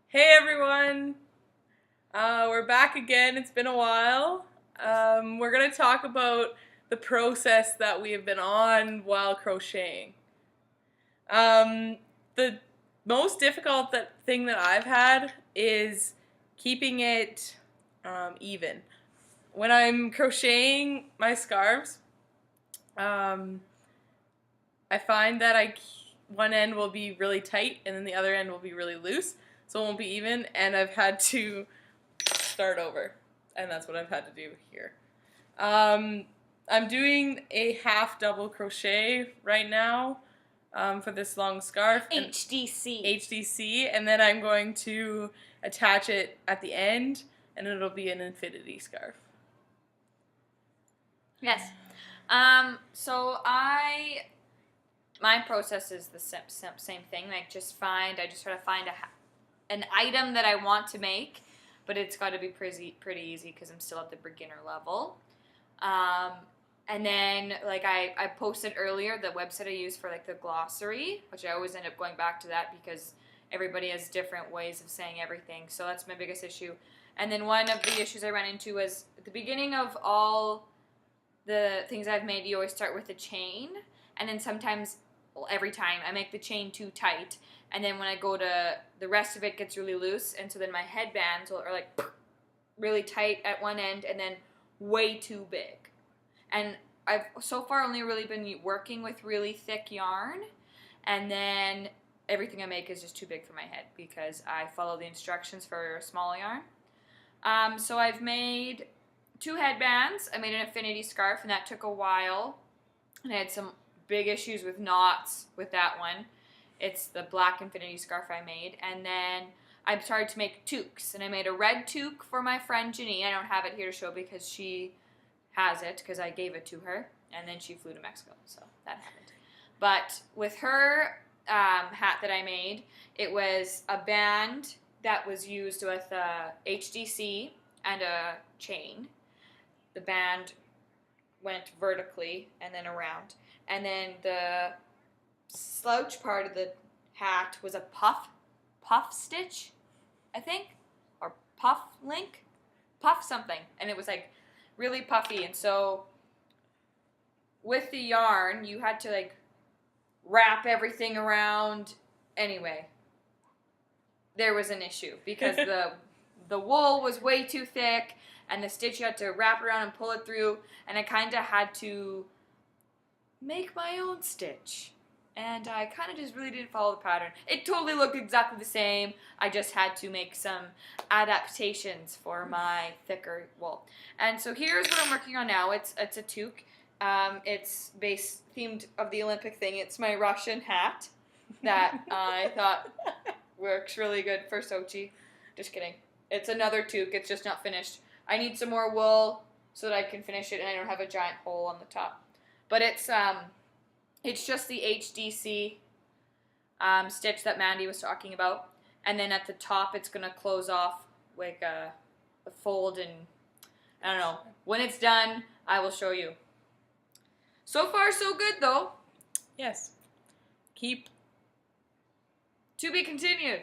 Hey everyone! We're back again. It's been a while. We're going to talk about the process that we have been on while crocheting. The most difficult thing that I've had is keeping it even. When I'm crocheting my scarves, I find that one end will be really tight and then the other end will be really loose, so it won't be even, and I've had to start over, and that's what I've had to do here. I'm doing a half double crochet right now for this long scarf. HDC, and then I'm going to attach it at the end, and it'll be an infinity scarf. Yes. My process is the same thing. I just try to find an item that I want to make, but it's got to be pretty easy because I'm still at the beginner level. And then, I posted earlier the website I use for, the glossary, which I always end up going back to that because everybody has different ways of saying everything. So that's my biggest issue. And then one of the issues I ran into was at the beginning of all the things I've made, you always start with a chain, and then sometimes, every time, I make the chain too tight, and then when I go to, the rest of it gets really loose, and so then my headbands are really tight at one end, and then way too big. And I've so far only really been working with really thick yarn, and then everything I make is just too big for my head because I follow the instructions for small yarn. So I've made 2 headbands. I made an infinity scarf, and that took a while, and I had some big issues with knots with that one. It's the black infinity scarf I made, and then I started to make toques, and I made a red toque for my friend Janine. I don't have it here to show because she has it because I gave it to her, and then she flew to Mexico, so that happened. But with her hat that I made, it was a band that was used with a HDC and a chain. The band went vertically and then around. And then the slouch part of the hat was a puff stitch, I think, or puff link, puff something. And it was really puffy. And so with the yarn, you had to wrap everything around. Anyway, there was an issue because the wool was way too thick, and the stitch you had to wrap around and pull it through, and I kind of had to make my own stitch. And I kind of just really didn't follow the pattern. It totally looked exactly the same. I just had to make some adaptations for my thicker wool. And so here's what I'm working on now. It's a toque. It's themed of the Olympic thing. It's my Russian hat that I thought works really good for Sochi. Just kidding. It's another toque. It's just not finished. I need some more wool so that I can finish it, and I don't have a giant hole on the top. But it's just the HDC stitch that Mandy was talking about, and then at the top it's gonna close off like a fold, and I don't know. When it's done, I will show you. So far, so good, though. Yes. Keep to be continued.